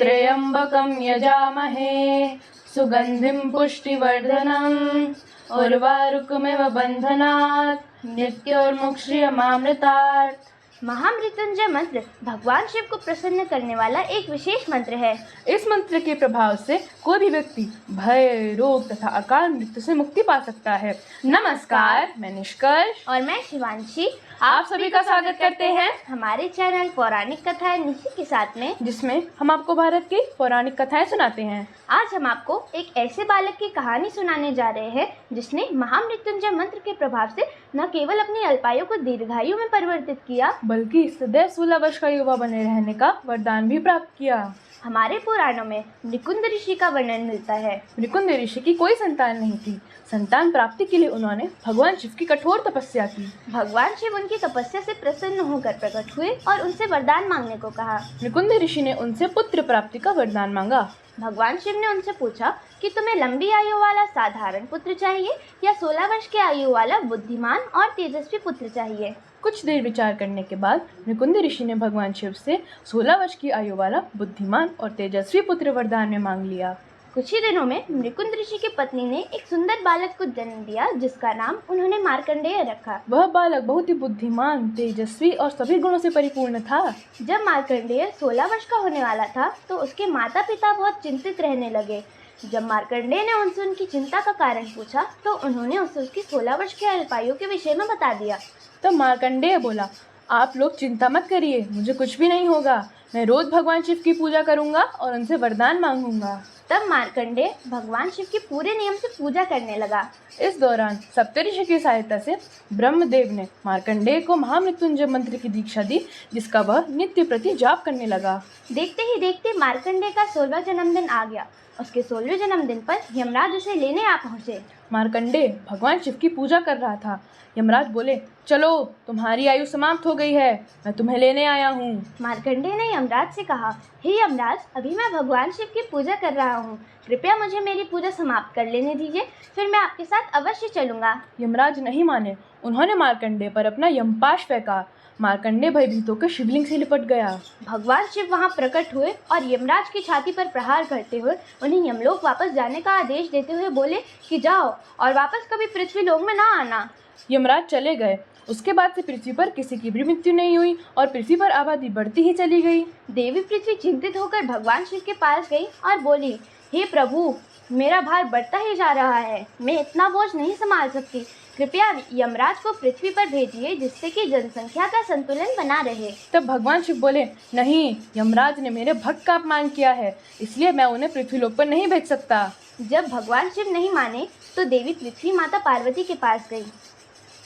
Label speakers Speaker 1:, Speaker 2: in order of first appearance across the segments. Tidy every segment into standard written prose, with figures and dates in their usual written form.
Speaker 1: त्र्यम्बकं यजामहे सुगन्धिं पुष्टिवर्धनम् उर्वारुकमिव बन्धनात् मृत्योर्मुक्ष्यमामृतात्।
Speaker 2: महामृत्युंजय मंत्र भगवान शिव को प्रसन्न करने वाला एक विशेष मंत्र है।
Speaker 1: इस मंत्र के प्रभाव से कोई भी व्यक्ति भय, रोग तथा अकाल मृत्यु से मुक्ति पा सकता है। नमस्कार, मैं निष्कर्ष
Speaker 2: और मैं शिवांशी
Speaker 1: आप सभी का स्वागत करते हैं
Speaker 2: हमारे चैनल पौराणिक कथाएं निशि के साथ में,
Speaker 1: जिसमें हम आपको भारत की पौराणिक कथाएं सुनाते हैं।
Speaker 2: आज हम आपको एक ऐसे बालक की कहानी सुनाने जा रहे हैं जिसने महामृत्युंजय मंत्र के प्रभाव से न केवल अपनी अल्पायु को दीर्घायु में परिवर्तित किया,
Speaker 1: बल्कि सदैव 16 वर्ष का युवा बने रहने का वरदान भी प्राप्त किया।
Speaker 2: हमारे पुराणों में मृकुंद ऋषि का वर्णन मिलता है।
Speaker 1: मृकुंद ऋषि की कोई संतान नहीं थी। संतान प्राप्ति के लिए उन्होंने भगवान शिव की कठोर तपस्या की।
Speaker 2: भगवान शिव उनकी तपस्या से प्रसन्न होकर प्रकट हुए और उनसे वरदान मांगने को कहा।
Speaker 1: मृकुंद ऋषि ने उनसे पुत्र प्राप्ति का वरदान मांगा।
Speaker 2: भगवान शिव ने उनसे पूछा कि तुम्हें लंबी आयु वाला साधारण पुत्र चाहिए या 16 वर्ष की आयु वाला बुद्धिमान और तेजस्वी पुत्र चाहिए।
Speaker 1: कुछ देर विचार करने के बाद मृकुंद ऋषि ने भगवान शिव से 16 वर्ष की आयु वाला बुद्धिमान और तेजस्वी पुत्र वरदान में मांग लिया।
Speaker 2: कुछ ही दिनों में मृकुंद ऋषि की पत्नी ने एक सुंदर बालक को जन्म दिया, जिसका नाम उन्होंने मार्कंडेय रखा।
Speaker 1: वह बालक बहुत ही बुद्धिमान, तेजस्वी और सभी गुणों से परिपूर्ण था।
Speaker 2: जब मार्कंडेय 16 वर्ष का होने वाला था तो उसके माता पिता बहुत चिंतित रहने लगे। जब मार्कंडेय ने उनसे उनकी चिंता का कारण पूछा तो उन्होंने उसे उसकी 16 वर्ष की अल्पायु के विषय में बता दिया।
Speaker 1: तब मार्कंडेय बोला, आप लोग चिंता मत करिए, मुझे कुछ भी नहीं होगा। मैं रोज भगवान शिव की पूजा करूंगा और उनसे वरदान मांगूंगा।
Speaker 2: तब मार्कंडेय भगवान शिव की पूरे नियम से पूजा करने लगा।
Speaker 1: इस दौरान सप्तऋषि की सहायता से ब्रह्मदेव ने मार्कंडेय को महामृत्युंजय मंत्र की दीक्षा दी, जिसका वह नित्य प्रति जाप करने लगा।
Speaker 2: देखते ही देखते मार्कंडेय का 16वां जन्मदिन आ गया। उसके 16वें जन्मदिन पर यमराज उसे लेने आ पहुँचे।
Speaker 1: मार्कंडेय भगवान शिव की पूजा कर रहा था। यमराज बोले, चलो तुम्हारी आयु समाप्त हो गई है, मैं तुम्हें लेने आया हूँ।
Speaker 2: मार्कंडेय ने यमराज से कहा, हे यमराज, अभी मैं भगवान शिव की पूजा कर रहा हूँ, कृपया मुझे मेरी पूजा समाप्त कर लेने दीजिए, फिर मैं आपके साथ अवश्य चलूंगा।
Speaker 1: यमराज नहीं माने। उन्होंने मार्कंडेय पर अपना यमपाश फेंका। मार्कंडेय भयभीत होकर शिवलिंग से लिपट गया।
Speaker 2: भगवान शिव वहां प्रकट हुए और यमराज की छाती पर प्रहार करते हुए उन्हें यमलोक वापस जाने का आदेश देते हुए बोले कि जाओ और वापस कभी पृथ्वी लोक में ना आना।
Speaker 1: यमराज चले गए। उसके बाद से पृथ्वी पर किसी की भी मृत्यु नहीं हुई और पृथ्वी पर आबादी बढ़ती ही चली गई।
Speaker 2: देवी पृथ्वी चिंतित होकर भगवान शिव के पास गई और बोली, हे प्रभु, मेरा भार बढ़ता ही जा रहा है, मैं इतना बोझ नहीं संभाल सकती, कृपया यमराज को पृथ्वी पर भेजिए जिससे कि जनसंख्या का संतुलन बना रहे।
Speaker 1: तब भगवान शिव बोले, नहीं, यमराज ने मेरे भक्त का अपमान किया है, इसलिए मैं उन्हें पृथ्वीलोक पर नहीं भेज सकता।
Speaker 2: जब भगवान शिव नहीं माने तो देवी पृथ्वी माता पार्वती के पास गई।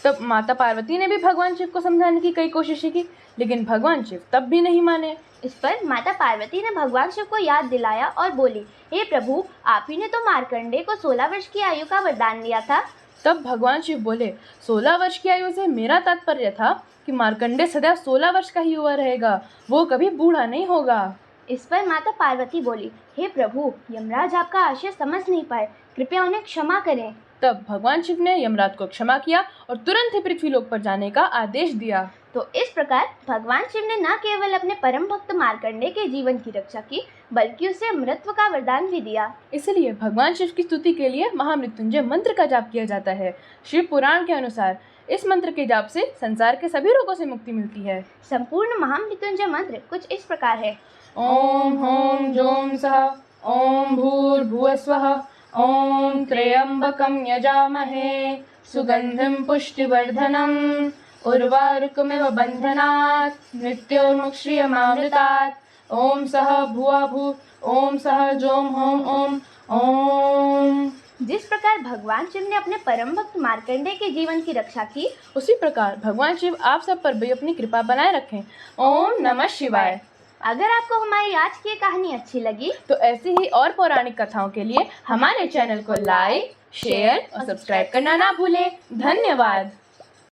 Speaker 1: तब माता पार्वती ने भी भगवान शिव को समझाने की कई कोशिशें की, लेकिन भगवान शिव तब भी नहीं माने।
Speaker 2: इस पर माता पार्वती ने भगवान शिव को याद दिलाया और बोली, हे प्रभु, आप ही ने तो मार्कंडेय को 16 वर्ष की आयु का वरदान दिया था।
Speaker 1: तब भगवान शिव बोले, 16 वर्ष की आयु से मेरा तात्पर्य था कि मार्कंडेय सदैव 16 वर्ष का ही युवा रहेगा, वो कभी बूढ़ा नहीं होगा।
Speaker 2: इस पर माता पार्वती बोली, हे प्रभु, यमराज आपका आशय समझ नहीं पाए, कृपया उन्हें क्षमा करें।
Speaker 1: तब भगवान शिव ने यमराज को क्षमा किया और तुरंत ही पृथ्वीलोक पर जाने का आदेश दिया।
Speaker 2: तो इस प्रकार भगवान शिव ने न केवल अपने परम भक्त मार्कंडेय के जीवन की रक्षा की, बल्कि उसे अमृतत्व का वरदान भी दिया।
Speaker 1: इसलिए भगवान शिव की स्तुति के लिए महामृत्युंजय मंत्र का जाप किया जाता है। शिव पुराण के अनुसार इस मंत्र के जाप से संसार के सभी रोगों से मुक्ति मिलती है।
Speaker 2: संपूर्ण महामृत्युंजय मंत्र कुछ इस प्रकार है।
Speaker 1: ओम ह्रौं जौं सः ओम भूर्भुवः स्वः ओम त्र्यम्बकं यजामहे सुगंधिं पुष्टिवर्धनम् उर्वारुकमिव बन्धनात् मृत्योर्मुक्ष्यमामृतात्। ओम सः भुवा भू ओम सः जौं हौं ओम ओम।
Speaker 2: जिस प्रकार भगवान शिव ने अपने परम भक्त मार्कंडेय के जीवन की रक्षा की,
Speaker 1: उसी प्रकार भगवान शिव आप सब पर भी अपनी कृपा बनाए रखें। ओम नमः शिवाय।
Speaker 2: अगर आपको हमारी आज की कहानी अच्छी लगी
Speaker 1: तो ऐसी ही और पौराणिक कथाओं के लिए हमारे चैनल को लाइक, शेयर और सब्सक्राइब करना ना भूलें। धन्यवाद।